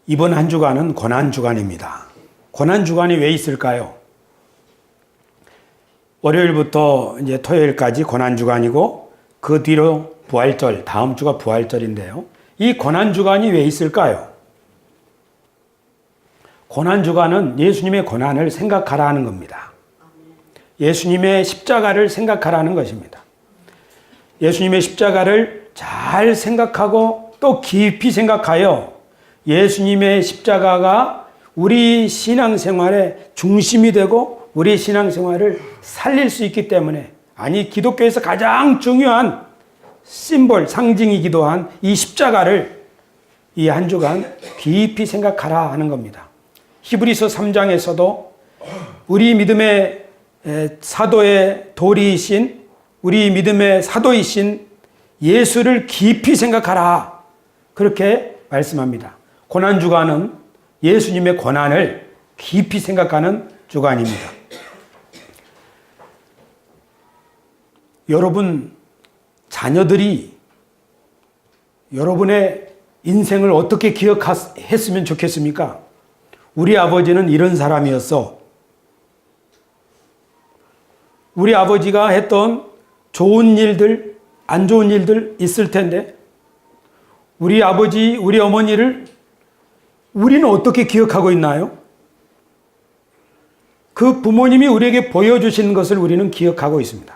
이번 한 주간은 고난주간입니다. 고난주간이 왜 있을까요? 월요일부터 이제 토요일까지 고난주간이고 그 뒤로 부활절, 다음 주가 부활절인데요. 이 고난주간이 왜 있을까요? 고난주간은 예수님의 고난을 생각하라는 겁니다. 예수님의 십자가를 생각하라는 것입니다. 예수님의 십자가를 잘 생각하고 또 깊이 생각하여 예수님의 십자가가 우리 신앙생활의 중심이 되고 우리 신앙생활을 살릴 수 있기 때문에, 아니 기독교에서 가장 중요한 심볼, 상징이기도 한 이 십자가를 이 한 주간 깊이 생각하라 하는 겁니다. 히브리서 3장에서도 우리 믿음의 사도의 도리이신, 우리 믿음의 사도이신 예수를 깊이 생각하라, 그렇게 말씀합니다. 고난주간은 예수님의 고난을 깊이 생각하는 주간입니다. 여러분, 자녀들이 여러분의 인생을 어떻게 기억했으면 좋겠습니까? 우리 아버지는 이런 사람이었어. 우리 아버지가 했던 좋은 일들, 안 좋은 일들 있을 텐데, 우리 아버지, 우리 어머니를 우리는 어떻게 기억하고 있나요? 그 부모님이 우리에게 보여주신 것을 우리는 기억하고 있습니다.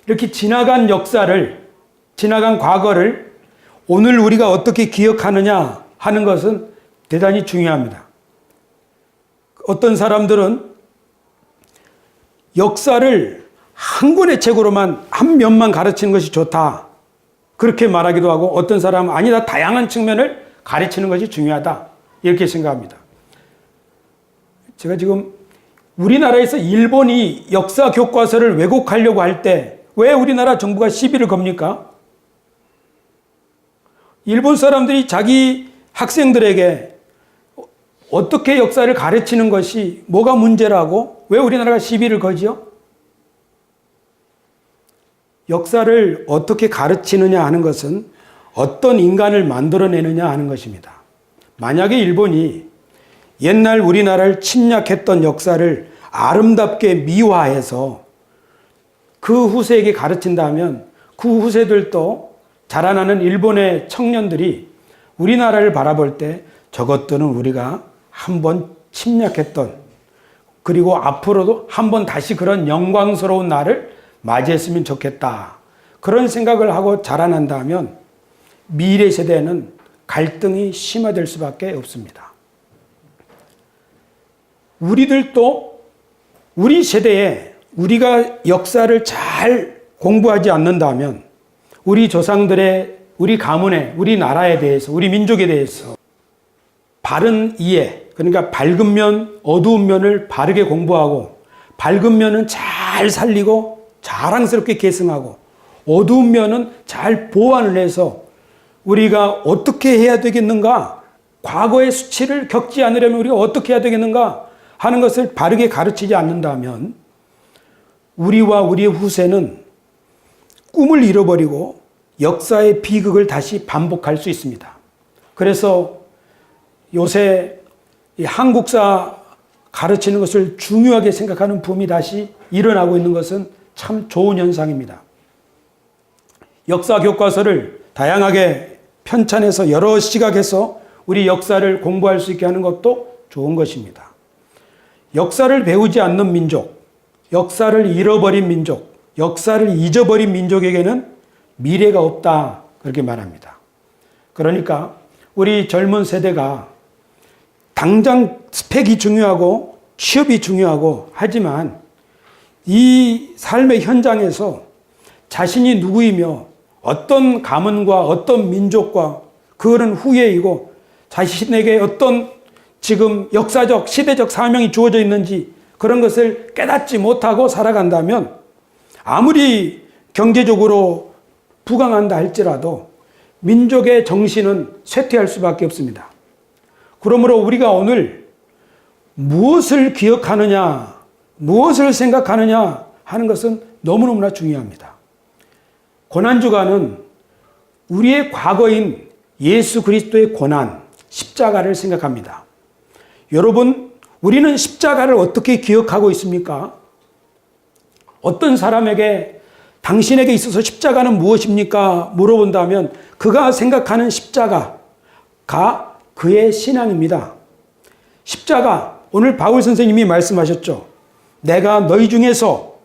이렇게 지나간 역사를, 지나간 과거를 오늘 우리가 어떻게 기억하느냐 하는 것은 대단히 중요합니다. 어떤 사람들은 역사를 한 권의 책으로만, 한 면만 가르치는 것이 좋다, 그렇게 말하기도 하고, 어떤 사람은 아니다, 다양한 측면을 가르치는 것이 중요하다, 이렇게 생각합니다. 제가 지금 우리나라에서 일본이 역사 교과서를 왜곡하려고 할 때 왜 우리나라 정부가 시비를 겁니까? 일본 사람들이 자기 학생들에게 어떻게 역사를 가르치는 것이 뭐가 문제라고 왜 우리나라가 시비를 거지요? 역사를 어떻게 가르치느냐 하는 것은 어떤 인간을 만들어내느냐 하는 것입니다. 만약에 일본이 옛날 우리나라를 침략했던 역사를 아름답게 미화해서 그 후세에게 가르친다면 그 후세들도, 자라나는 일본의 청년들이 우리나라를 바라볼 때 저것들은 우리가 한번 침략했던, 그리고 앞으로도 한번 다시 그런 영광스러운 날을 맞이했으면 좋겠다, 그런 생각을 하고 자라난다면 미래 세대는 갈등이 심화될 수밖에 없습니다. 우리들도 우리 세대에 우리가 역사를 잘 공부하지 않는다면 우리 조상들의, 우리 가문의, 우리 나라에 대해서, 우리 민족에 대해서 바른 이해, 그러니까 밝은 면, 어두운 면을 바르게 공부하고, 밝은 면은 잘 살리고 자랑스럽게 계승하고, 어두운 면은 잘 보완을 해서 우리가 어떻게 해야 되겠는가, 과거의 수치를 겪지 않으려면 우리가 어떻게 해야 되겠는가 하는 것을 바르게 가르치지 않는다면 우리와 우리의 후세는 꿈을 잃어버리고 역사의 비극을 다시 반복할 수 있습니다. 그래서 요새 한국사 가르치는 것을 중요하게 생각하는 붐이 다시 일어나고 있는 것은 참 좋은 현상입니다. 역사 교과서를 다양하게 편찬해서 여러 시각에서 우리 역사를 공부할 수 있게 하는 것도 좋은 것입니다. 역사를 배우지 않는 민족, 역사를 잃어버린 민족, 역사를 잊어버린 민족에게는 미래가 없다, 그렇게 말합니다. 그러니까 우리 젊은 세대가 당장 스펙이 중요하고 취업이 중요하고 하지만 이 삶의 현장에서 자신이 누구이며 어떤 가문과 어떤 민족과 그거는 후예이고 자신에게 어떤 지금 역사적, 시대적 사명이 주어져 있는지 그런 것을 깨닫지 못하고 살아간다면 아무리 경제적으로 부강한다 할지라도 민족의 정신은 쇠퇴할 수밖에 없습니다. 그러므로 우리가 오늘 무엇을 기억하느냐, 무엇을 생각하느냐 하는 것은 너무너무나 중요합니다. 고난주간은 우리의 과거인 예수 그리스도의 고난, 십자가를 생각합니다. 여러분, 우리는 십자가를 어떻게 기억하고 있습니까? 어떤 사람에게 당신에게 있어서 십자가는 무엇입니까? 물어본다면 그가 생각하는 십자가가 그의 신앙입니다. 십자가, 오늘 바울 선생님이 말씀하셨죠. 내가 너희 중에서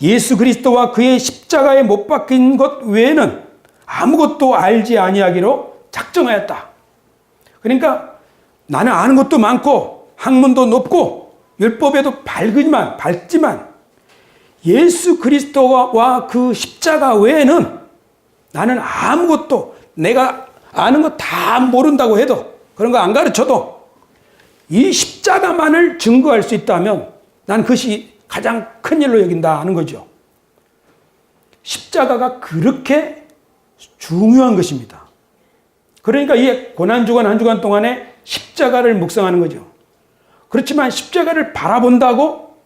예수 그리스도와 그의 십자가에 못 박힌 것 외에는 아무것도 알지 아니하기로 작정하였다. 그러니까 나는 아는 것도 많고 학문도 높고 율법에도 밝지만 예수 그리스도와 그 십자가 외에는 나는 아무것도 내가 아는 거 다 모른다고 해도 그런 거 안 가르쳐도 이 십자가만을 증거할 수 있다면 난 그것이 가장 큰 일로 여긴다는 거죠. 십자가가 그렇게 중요한 것입니다. 그러니까 이 고난주간 한 주간 동안에 십자가를 묵상하는 거죠. 그렇지만 십자가를 바라본다고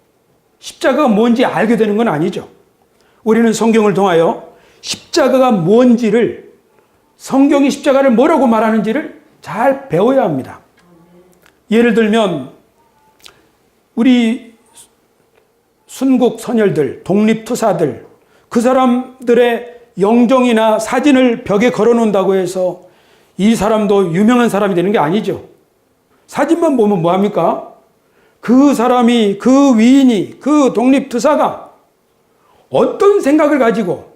십자가가 뭔지 알게 되는 건 아니죠. 우리는 성경을 통하여 십자가가 뭔지를, 성경이 십자가를 뭐라고 말하는지를 잘 배워야 합니다. 예를 들면 우리 순국 선열들, 독립투사들, 그 사람들의 영정이나 사진을 벽에 걸어놓는다고 해서 이 사람도 유명한 사람이 되는 게 아니죠. 사진만 보면 뭐합니까? 그 사람이, 그 위인이, 그 독립투사가 어떤 생각을 가지고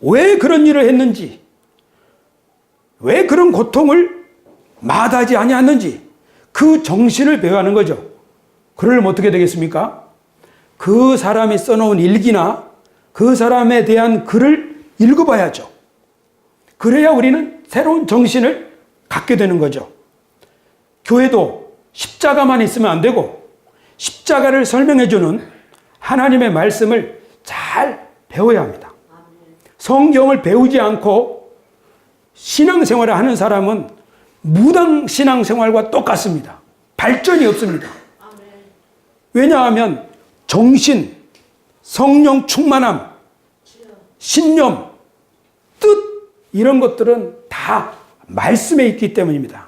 왜 그런 일을 했는지, 왜 그런 고통을 마다하지 아니했는지 그 정신을 배워야 하는 거죠. 그러려면 어떻게 되겠습니까? 그 사람이 써놓은 일기나 그 사람에 대한 글을 읽어봐야죠. 그래야 우리는 새로운 정신을 갖게 되는 거죠. 교회도 십자가만 있으면 안 되고 십자가를 설명해주는 하나님의 말씀을 잘 배워야 합니다. 성경을 배우지 않고 신앙생활을 하는 사람은 무당 신앙생활과 똑같습니다. 발전이 없습니다. 왜냐하면 정신, 성령 충만함, 신념, 뜻 이런 것들은 다 말씀에 있기 때문입니다.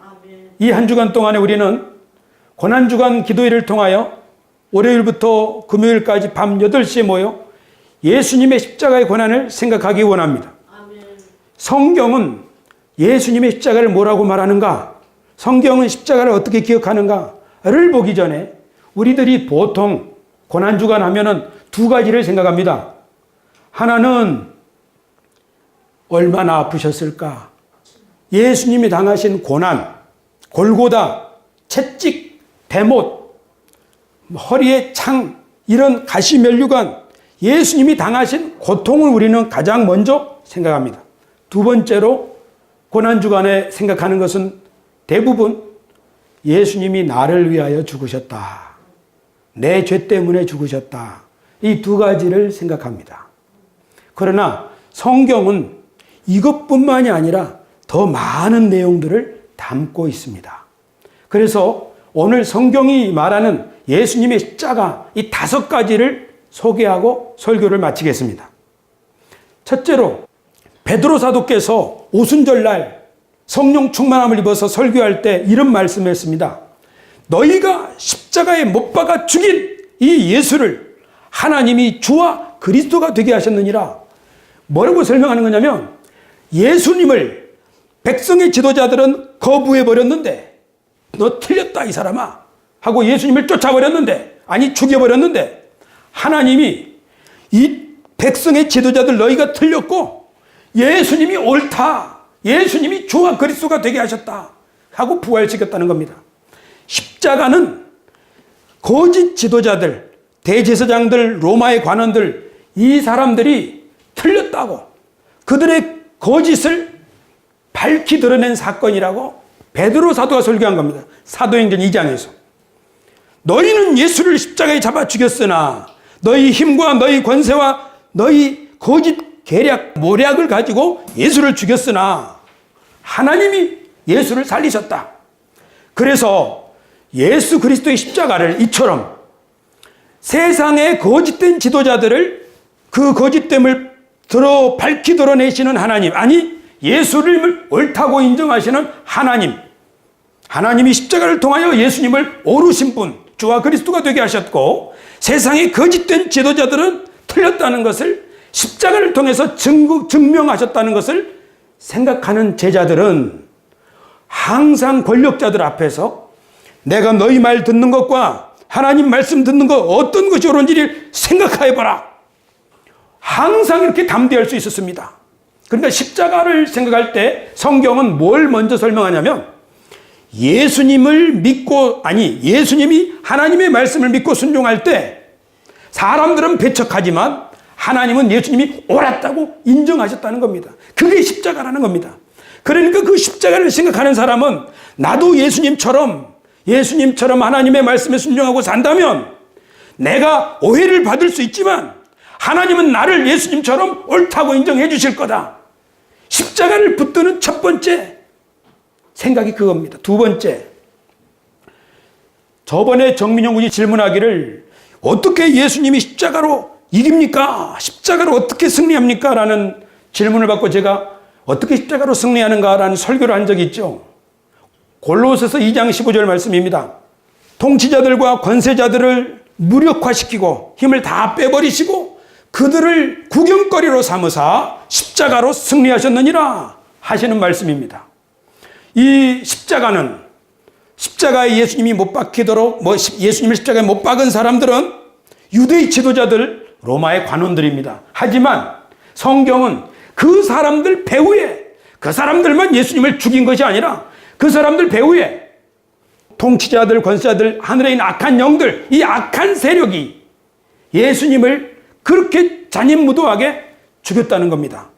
이 한 주간 동안에 우리는 고난주간 기도회를 통하여 월요일부터 금요일까지 밤 8시에 모여 예수님의 십자가의 고난을 생각하기 원합니다. 성경은 예수님의 십자가를 뭐라고 말하는가? 성경은 십자가를 어떻게 기억하는가를 보기 전에 우리들이 보통 고난주간 하면은 두 가지를 생각합니다. 하나는 얼마나 아프셨을까? 예수님이 당하신 고난, 골고다, 채찍, 대못, 허리에 창, 이런 가시면류관, 예수님이 당하신 고통을 우리는 가장 먼저 생각합니다. 두 번째로 고난주간에 생각하는 것은 대부분 예수님이 나를 위하여 죽으셨다. 내 죄 때문에 죽으셨다. 이 두 가지를 생각합니다. 그러나 성경은 이것뿐만이 아니라 더 많은 내용들을 담고 있습니다. 그래서 오늘 성경이 말하는 예수님의 십자가 이 5가지를 소개하고 설교를 마치겠습니다. 첫째로 베드로 사도께서 오순절날 성령 충만함을 입어서 설교할 때 이런 말씀을 했습니다. 너희가 십자가에 못 박아 죽인 이 예수를 하나님이 주와 그리스도가 되게 하셨느니라. 뭐라고 설명하는 거냐면 예수님을 백성의 지도자들은 거부해버렸는데 너 틀렸다 이 사람아 하고 예수님을 쫓아버렸는데, 아니 죽여버렸는데, 하나님이 이 백성의 지도자들 너희가 틀렸고 예수님이 옳다, 예수님이 주와 그리스도가 되게 하셨다 하고 부활시켰다는 겁니다. 십자가는 거짓 지도자들, 대제사장들, 로마의 관원들, 이 사람들이 틀렸다고 그들의 거짓을 밝히 드러낸 사건이라고 베드로 사도가 설교한 겁니다. 사도행전 2장에서. 너희는 예수를 십자가에 잡아 죽였으나 너희 힘과 너희 권세와 너희 거짓 계략, 모략을 가지고 예수를 죽였으나 하나님이 예수를 살리셨다. 그래서 예수 그리스도의 십자가를 이처럼 세상의 거짓된 지도자들을 그 거짓됨을 밝히 드러내시는 하나님, 아니 예수를 옳다고 인정하시는 하나님, 하나님이 십자가를 통하여 예수님을 오르신 분, 주와 그리스도가 되게 하셨고 세상의 거짓된 지도자들은 틀렸다는 것을 십자가를 통해서 증명하셨다는 것을 생각하는 제자들은 항상 권력자들 앞에서 내가 너희 말 듣는 것과 하나님 말씀 듣는 것 어떤 것이 옳은지를 생각해봐라. 항상 이렇게 담대할 수 있었습니다. 그러니까 십자가를 생각할 때 성경은 뭘 먼저 설명하냐면 예수님이 하나님의 말씀을 믿고 순종할 때 사람들은 배척하지만 하나님은 예수님이 옳았다고 인정하셨다는 겁니다. 그게 십자가라는 겁니다. 그러니까 그 십자가를 생각하는 사람은 나도 예수님처럼 하나님의 말씀에 순종하고 산다면 내가 오해를 받을 수 있지만 하나님은 나를 예수님처럼 옳다고 인정해 주실 거다. 십자가를 붙드는 첫 번째 생각이 그겁니다. 두 번째, 저번에 정민용 군이 질문하기를 어떻게 예수님이 십자가로 이깁니까? 십자가로 어떻게 승리합니까? 라는 질문을 받고 제가 어떻게 십자가로 승리하는가? 라는 설교를 한 적이 있죠. 골로새서 2장 15절 말씀입니다. 통치자들과 권세자들을 무력화시키고 힘을 다 빼버리시고 그들을 구경거리로 삼으사 십자가로 승리하셨느니라 하시는 말씀입니다. 이 십자가에 예수님이 못 박히도록 예수님을 십자가에 못 박은 사람들은 유대의 지도자들, 로마의 관원들입니다. 하지만 성경은 그 사람들 배후에 그 사람들만 예수님을 죽인 것이 아니라 그 사람들 배후에 통치자들, 권세자들, 하늘에 있는 악한 영들, 이 악한 세력이 예수님을 그렇게 잔인무도하게 죽였다는 겁니다.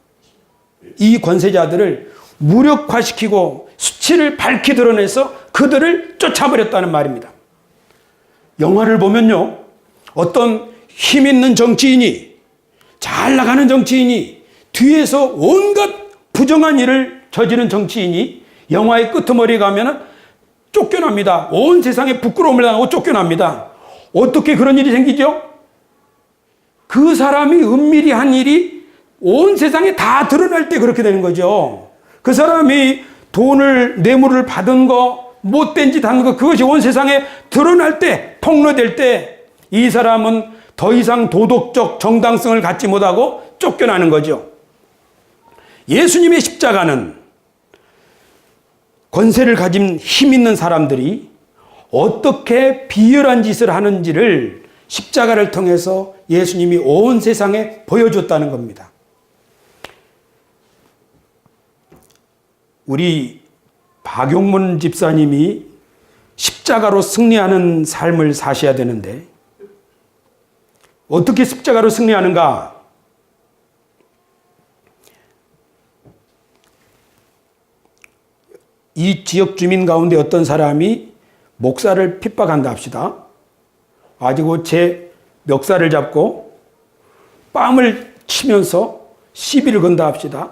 이 권세자들을 무력화시키고 수치를 밝히 드러내서 그들을 쫓아버렸다는 말입니다. 영화를 보면요, 어떤 힘 있는 정치인이, 잘 나가는 정치인이, 뒤에서 온갖 부정한 일을 저지른 정치인이 영화의 끄트머리에 가면 쫓겨납니다. 온 세상에 부끄러움을 당하고 쫓겨납니다. 어떻게 그런 일이 생기죠? 그 사람이 은밀히 한 일이 온 세상에 다 드러날 때 그렇게 되는 거죠. 그 사람이 뇌물을 받은 거, 못된 짓 하는 거, 그것이 온 세상에 드러날 때, 폭로될 때 이 사람은 더 이상 도덕적 정당성을 갖지 못하고 쫓겨나는 거죠. 예수님의 십자가는 권세를 가진 힘 있는 사람들이 어떻게 비열한 짓을 하는지를 십자가를 통해서 예수님이 온 세상에 보여줬다는 겁니다. 우리 박용문 집사님이 십자가로 승리하는 삶을 사셔야 되는데 어떻게 십자가로 승리하는가? 이 지역 주민 가운데 어떤 사람이 목사를 핍박한다 합시다. 가지고 제 멱살을 잡고 뺨을 치면서 시비를 건다 합시다.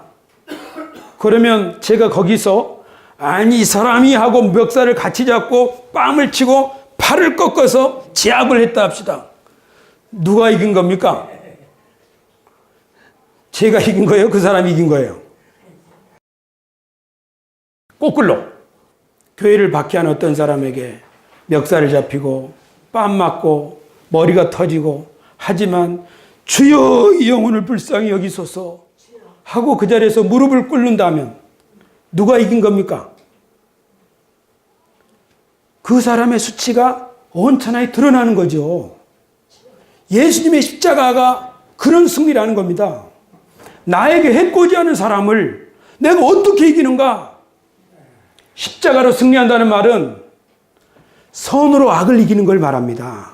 그러면 제가 거기서 아니 이 사람이 하고 멱살을 같이 잡고 뺨을 치고 팔을 꺾어서 제압을 했다 합시다. 누가 이긴 겁니까? 제가 이긴 거예요? 그 사람이 이긴 거예요? 거꾸로 교회를 박해한 어떤 사람에게 멱살을 잡히고 뺨 맞고 머리가 터지고 하지만 주여 이 영혼을 불쌍히 여기소서 하고 그 자리에서 무릎을 꿇는다면 누가 이긴 겁니까? 그 사람의 수치가 온천하에 드러나는 거죠. 예수님의 십자가가 그런 승리라는 겁니다. 나에게 해코지 하는 사람을 내가 어떻게 이기는가? 십자가로 승리한다는 말은 선으로 악을 이기는 걸 말합니다.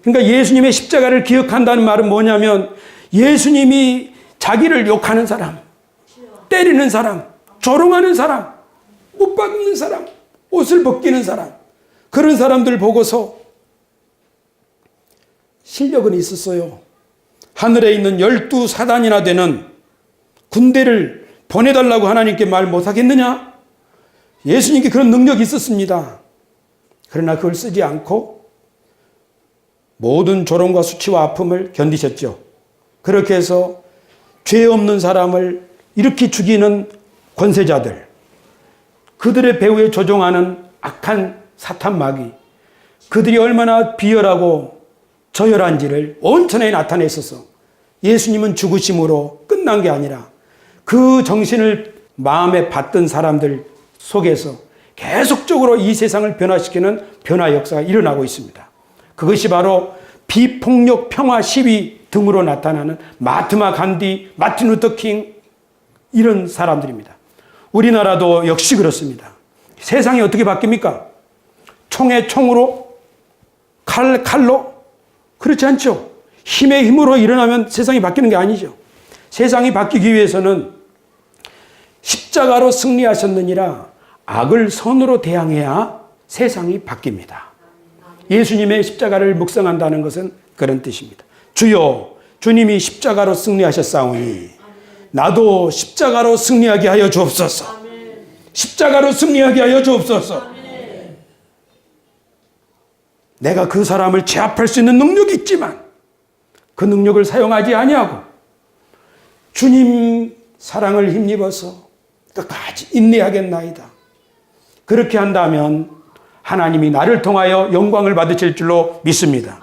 그러니까 예수님의 십자가를 기억한다는 말은 뭐냐면 예수님이 자기를 욕하는 사람, 때리는 사람, 조롱하는 사람, 못 박는 사람, 옷을 벗기는 사람, 그런 사람들 보고서 실력은 있었어요. 하늘에 있는 12사단이나 되는 군대를 보내달라고 하나님께 말 못하겠느냐? 예수님께 그런 능력이 있었습니다. 그러나 그걸 쓰지 않고 모든 조롱과 수치와 아픔을 견디셨죠. 그렇게 해서 죄 없는 사람을 이렇게 죽이는 권세자들, 그들의 배후에 조종하는 악한 사탄 마귀, 그들이 얼마나 비열하고 저열한지를 온천에 나타냈어서 예수님은 죽으심으로 끝난 게 아니라 그 정신을 마음에 받던 사람들 속에서 계속적으로 이 세상을 변화시키는 변화 역사가 일어나고 있습니다. 그것이 바로 비폭력 평화 시위 등으로 나타나는 마트마 간디, 마틴 루터 킹 이런 사람들입니다. 우리나라도 역시 그렇습니다. 세상이 어떻게 바뀝니까? 총에 총으로, 칼로? 그렇지 않죠. 힘의 힘으로 일어나면 세상이 바뀌는 게 아니죠. 세상이 바뀌기 위해서는 십자가로 승리하셨느니라 악을 선으로 대항해야 세상이 바뀝니다. 예수님의 십자가를 묵상한다는 것은 그런 뜻입니다. 주여, 주님이 십자가로 승리하셨사오니 나도 십자가로 승리하게 하여 주옵소서. 십자가로 승리하게 하여 주옵소서. 내가 그 사람을 제압할 수 있는 능력이 있지만 그 능력을 사용하지 아니하고 주님 사랑을 힘입어서 끝까지 인내하겠나이다. 그렇게 한다면 하나님이 나를 통하여 영광을 받으실 줄로 믿습니다.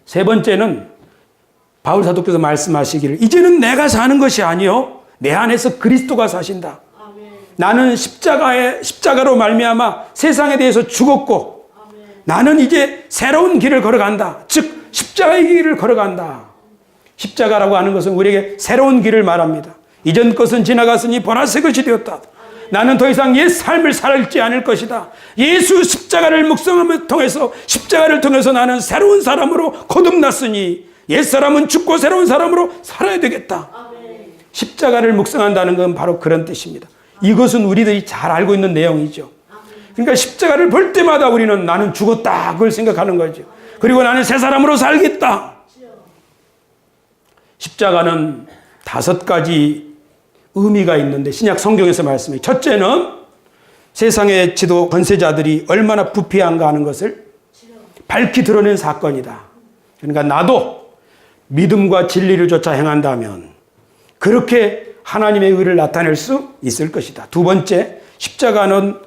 세 번째는 바울 사도께서 말씀하시기를 이제는 내가 사는 것이 아니요 내 안에서 그리스도가 사신다. 나는 십자가로 말미암아 세상에 대해서 죽었고 나는 이제 새로운 길을 걸어간다. 즉 십자가의 길을 걸어간다. 십자가라고 하는 것은 우리에게 새로운 길을 말합니다. 이전 것은 지나갔으니 보라 새 것이 되었다. 나는 더 이상 옛 삶을 살지 않을 것이다. 예수 십자가를 묵상함을 통해서 십자가를 통해서 나는 새로운 사람으로 거듭났으니 옛 사람은 죽고 새로운 사람으로 살아야 되겠다. 십자가를 묵상한다는 건 바로 그런 뜻입니다. 이것은 우리들이 잘 알고 있는 내용이죠. 그러니까 십자가를 볼 때마다 우리는 나는 죽었다 그걸 생각하는 거죠. 그리고 나는 새 사람으로 살겠다. 십자가는 5가지 의미가 있는데 신약 성경에서 말씀해요. 첫째는 세상의 지도 권세자들이 얼마나 부패한가 하는 것을 밝히 드러낸 사건이다. 그러니까 나도 믿음과 진리를 쫓아 행한다면 그렇게 하나님의 의를 나타낼 수 있을 것이다. 두 번째, 십자가는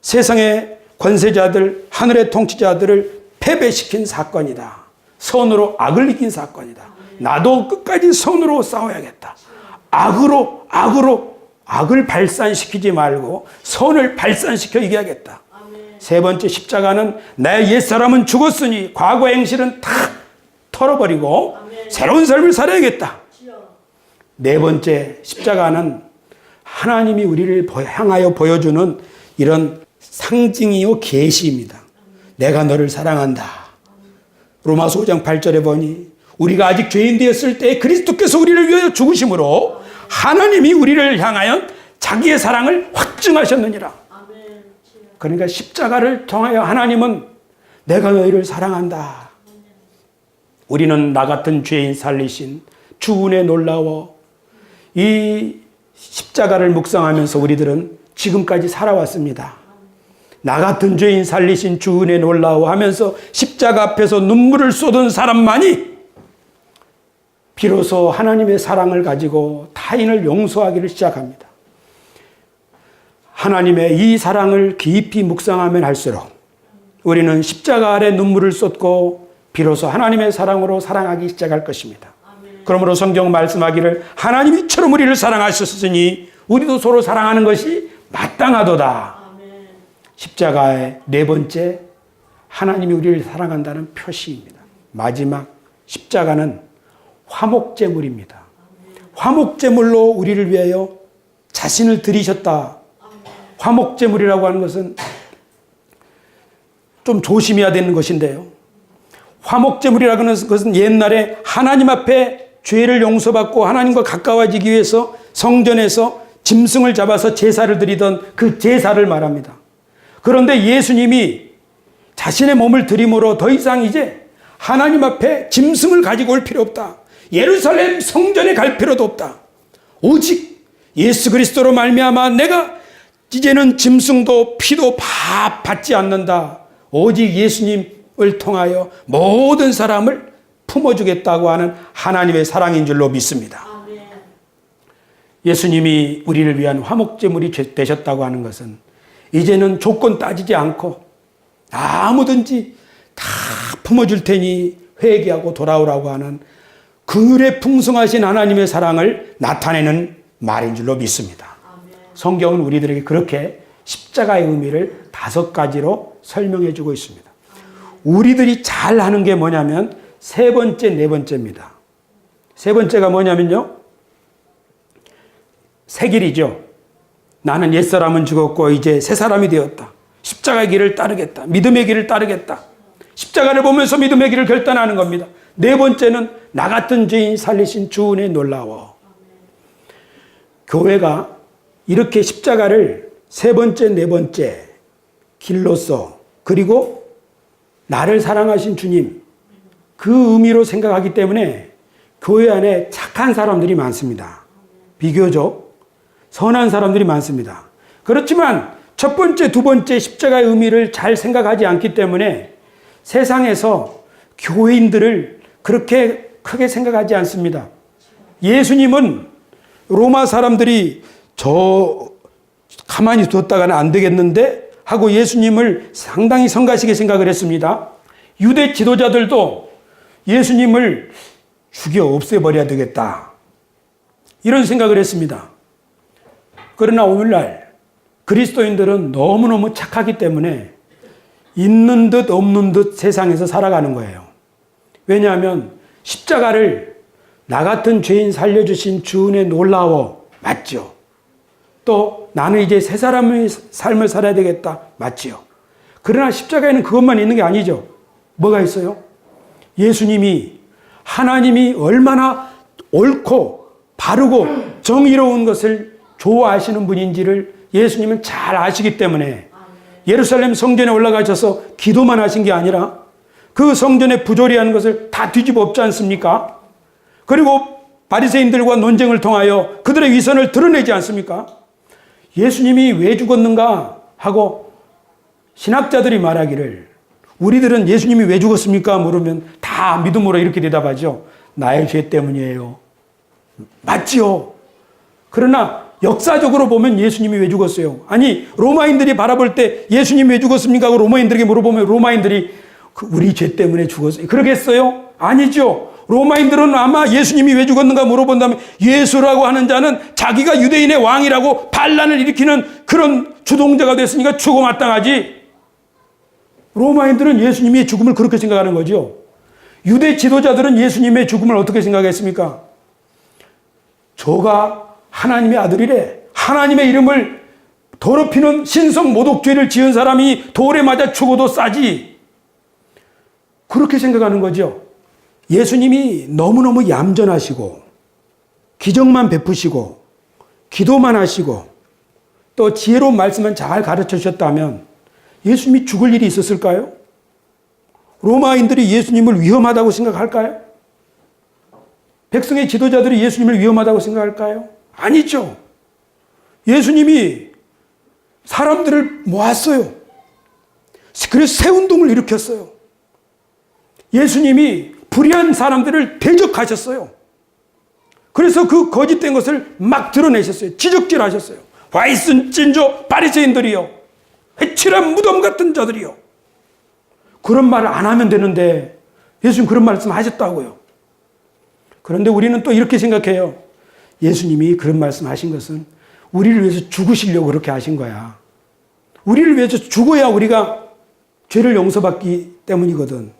세상의 권세자들, 하늘의 통치자들을 패배시킨 사건이다. 선으로 악을 이긴 사건이다. 나도 끝까지 선으로 싸워야겠다. 악을 발산시키지 말고 선을 발산시켜 이겨야겠다. 세 번째, 십자가는 내 옛사람은 죽었으니 과거 행실은 다 털어버리고 새로운 삶을 살아야겠다. 네 번째, 십자가는 하나님이 우리를 향하여 보여주는 이런 상징이요 계시입니다. 내가 너를 사랑한다. 로마서 5장 8절에 보니 우리가 아직 죄인 되었을 때 그리스도께서 우리를 위하여 죽으심으로 하나님이 우리를 향하여 자기의 사랑을 확증하셨느니라. 그러니까 십자가를 통하여 하나님은 내가 너희를 사랑한다. 우리는 나 같은 죄인 살리신 주 은혜 놀라워. 이 십자가를 묵상하면서 우리들은 지금까지 살아왔습니다. 나 같은 죄인 살리신 주 은혜 놀라워 하면서 십자가 앞에서 눈물을 쏟은 사람만이 비로소 하나님의 사랑을 가지고 타인을 용서하기를 시작합니다. 하나님의 이 사랑을 깊이 묵상하면 할수록 우리는 십자가 아래 눈물을 쏟고 비로소 하나님의 사랑으로 사랑하기 시작할 것입니다. 그러므로 성경 말씀하기를 하나님이 이처럼 우리를 사랑하셨으니 우리도 서로 사랑하는 것이 마땅하도다. 십자가의 네 번째, 하나님이 우리를 사랑한다는 표시입니다. 마지막, 십자가는 화목제물입니다. 화목제물로 우리를 위하여 자신을 드리셨다. 화목제물이라고 하는 것은 좀 조심해야 되는 것인데요. 화목제물이라고 하는 것은 옛날에 하나님 앞에 죄를 용서받고 하나님과 가까워지기 위해서 성전에서 짐승을 잡아서 제사를 드리던 그 제사를 말합니다. 그런데 예수님이 자신의 몸을 드림으로 더 이상 이제 하나님 앞에 짐승을 가지고 올 필요 없다. 예루살렘 성전에 갈 필요도 없다. 오직 예수 그리스도로 말미암아 내가 이제는 짐승도 피도 받지 않는다. 오직 예수님을 통하여 모든 사람을 품어주겠다고 하는 하나님의 사랑인 줄로 믿습니다. 예수님이 우리를 위한 화목제물이 되셨다고 하는 것은 이제는 조건 따지지 않고 아무든지 다 품어줄 테니 회개하고 돌아오라고 하는 긍휼에 풍성하신 하나님의 사랑을 나타내는 말인 줄로 믿습니다. 성경은 우리들에게 그렇게 십자가의 의미를 5가지로 설명해 주고 있습니다. 우리들이 잘 하는 게 뭐냐면 세 번째, 네 번째입니다. 세 번째가 뭐냐면요, 새 길이죠. 나는 옛사람은 죽었고 이제 새 사람이 되었다. 십자가의 길을 따르겠다. 믿음의 길을 따르겠다. 십자가를 보면서 믿음의 길을 결단하는 겁니다. 네 번째는 나 같은 죄인 살리신 주 은혜 놀라워. 교회가 이렇게 십자가를 세 번째, 네 번째 길로서, 그리고 나를 사랑하신 주님, 그 의미로 생각하기 때문에 교회 안에 착한 사람들이 많습니다. 비교적 선한 사람들이 많습니다. 그렇지만 첫 번째, 두 번째 십자가의 의미를 잘 생각하지 않기 때문에 세상에서 교회인들을 그렇게 크게 생각하지 않습니다. 예수님은 로마 사람들이 저 가만히 뒀다가는 안 되겠는데 하고 예수님을 상당히 성가시게 생각을 했습니다. 유대 지도자들도 예수님을 죽여 없애버려야 되겠다, 이런 생각을 했습니다. 그러나 오늘날 그리스도인들은 너무너무 착하기 때문에 있는 듯 없는 듯 세상에서 살아가는 거예요. 왜냐하면 십자가를 나 같은 죄인 살려주신 주 은혜 놀라워, 맞죠? 또 나는 이제 새 사람의 삶을 살아야 되겠다, 맞지요? 그러나 십자가에는 그것만 있는 게 아니죠. 뭐가 있어요? 예수님이, 하나님이 얼마나 옳고 바르고 정의로운 것을 좋아하시는 분인지를 예수님은 잘 아시기 때문에 예루살렘 성전에 올라가셔서 기도만 하신 게 아니라 그 성전에 부조리한 것을 다 뒤집어 엎지 않습니까? 그리고 바리새인들과 논쟁을 통하여 그들의 위선을 드러내지 않습니까? 예수님이 왜 죽었는가 하고 신학자들이 말하기를, 우리들은 예수님이 왜 죽었습니까? 물으면 다 믿음으로 이렇게 대답하죠. 나의 죄 때문이에요. 맞지요? 그러나 역사적으로 보면 예수님이 왜 죽었어요? 아니, 로마인들이 바라볼 때 예수님이 왜 죽었습니까? 하고 로마인들에게 물어보면 로마인들이 우리 죄 때문에 죽었어요. 그러겠어요? 아니죠. 로마인들은 아마 예수님이 왜 죽었는가 물어본다면 예수라고 하는 자는 자기가 유대인의 왕이라고 반란을 일으키는 그런 주동자가 됐으니까 죽어 마땅하지. 로마인들은 예수님의 죽음을 그렇게 생각하는 거죠. 유대 지도자들은 예수님의 죽음을 어떻게 생각했습니까? 저가 하나님의 아들이래. 하나님의 이름을 더럽히는 신성 모독죄를 지은 사람이 돌에 맞아 죽어도 싸지. 그렇게 생각하는 거죠. 예수님이 너무너무 얌전하시고 기적만 베푸시고 기도만 하시고 또 지혜로운 말씀만 잘 가르쳐 주셨다면 예수님이 죽을 일이 있었을까요? 로마인들이 예수님을 위험하다고 생각할까요? 백성의 지도자들이 예수님을 위험하다고 생각할까요? 아니죠. 예수님이 사람들을 모았어요. 그래서 새 운동을 일으켰어요. 예수님이 불의한 사람들을 대적하셨어요. 그래서 그 거짓된 것을 막 드러내셨어요. 지적질 하셨어요. 와 있은 찐조 바리새인들이요, 해칠한 무덤 같은 자들이요. 그런 말을 안 하면 되는데 예수님 그런 말씀 하셨다고요. 그런데 우리는 또 이렇게 생각해요. 예수님이 그런 말씀 하신 것은 우리를 위해서 죽으시려고 그렇게 하신 거야. 우리를 위해서 죽어야 우리가 죄를 용서받기 때문이거든.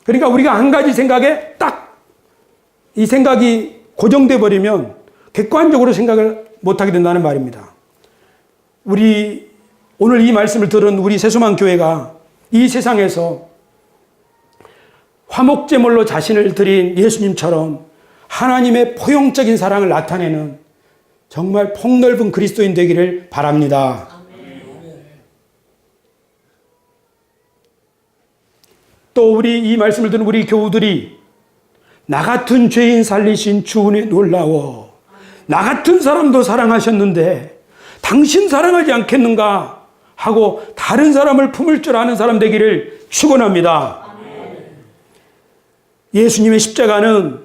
그러니까 우리가 한 가지 생각에 딱 이 생각이 고정돼 버리면 객관적으로 생각을 못하게 된다는 말입니다. 우리 오늘 이 말씀을 들은 우리 새소망 교회가 이 세상에서 화목제물로 자신을 드린 예수님처럼 하나님의 포용적인 사랑을 나타내는 정말 폭넓은 그리스도인 되기를 바랍니다. 또 우리 이 말씀을 듣는 우리 교우들이 나 같은 죄인 살리신 주 은혜 놀라워. 나 같은 사람도 사랑하셨는데 당신 사랑하지 않겠는가 하고 다른 사람을 품을 줄 아는 사람 되기를 축원합니다. 예수님의 십자가는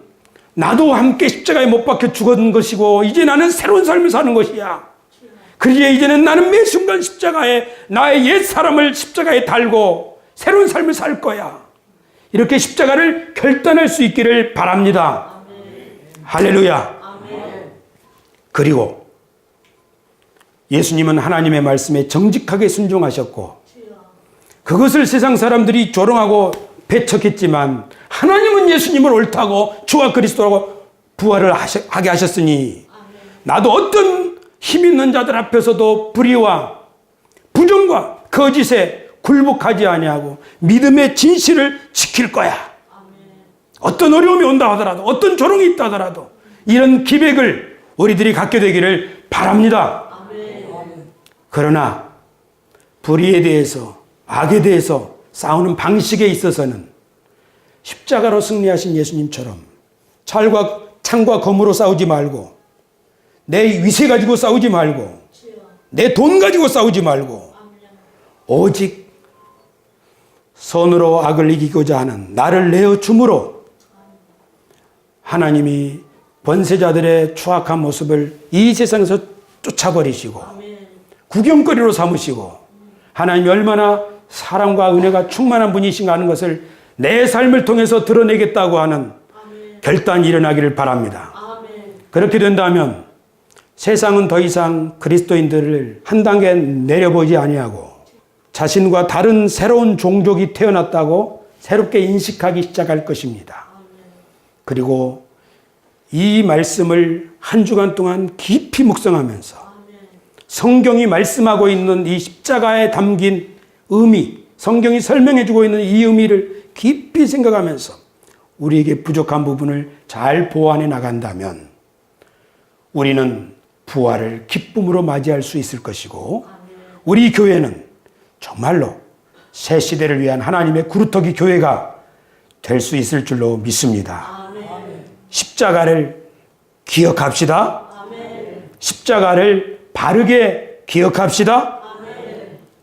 나도 함께 십자가에 못 박혀 죽은 것이고 이제 나는 새로운 삶을 사는 것이야. 그리에 이제는 나는 매 순간 십자가에 나의 옛 사람을 십자가에 달고 새로운 삶을 살 거야. 이렇게 십자가를 결단할 수 있기를 바랍니다. 할렐루야. 그리고 예수님은 하나님의 말씀에 정직하게 순종하셨고 그것을 세상 사람들이 조롱하고 배척했지만 하나님은 예수님을 옳다고 주와 그리스도라고 부활을 하게 하셨으니 나도 어떤 힘 있는 자들 앞에서도 불의와 부정과 거짓에 굴복하지 아니하고 믿음의 진실을 지킬 거야. 어떤 어려움이 온다 하더라도 어떤 조롱이 있다 하더라도 이런 기백을 우리들이 갖게 되기를 바랍니다. 그러나 불의에 대해서 악에 대해서 싸우는 방식에 있어서는 십자가로 승리하신 예수님처럼 창과 검으로 싸우지 말고 내 위세 가지고 싸우지 말고 내 돈 가지고 싸우지 말고 오직 선으로 악을 이기고자 하는 나를 내어 줌으로 하나님이 번세자들의 추악한 모습을 이 세상에서 쫓아버리시고 구경거리로 삼으시고 하나님이 얼마나 사랑과 은혜가 충만한 분이신가 하는 것을 내 삶을 통해서 드러내겠다고 하는 결단이 일어나기를 바랍니다. 그렇게 된다면 세상은 더 이상 그리스도인들을 한 단계 내려보지 아니하고 자신과 다른 새로운 종족이 태어났다고 새롭게 인식하기 시작할 것입니다. 그리고 이 말씀을 한 주간 동안 깊이 묵상하면서 성경이 말씀하고 있는 이 십자가에 담긴 의미, 성경이 설명해주고 있는 이 의미를 깊이 생각하면서 우리에게 부족한 부분을 잘 보완해 나간다면 우리는 부활을 기쁨으로 맞이할 수 있을 것이고 우리 교회는 정말로 새 시대를 위한 하나님의 구루터기 교회가 될 수 있을 줄로 믿습니다. 십자가를 기억합시다. 십자가를 바르게 기억합시다.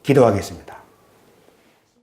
기도하겠습니다.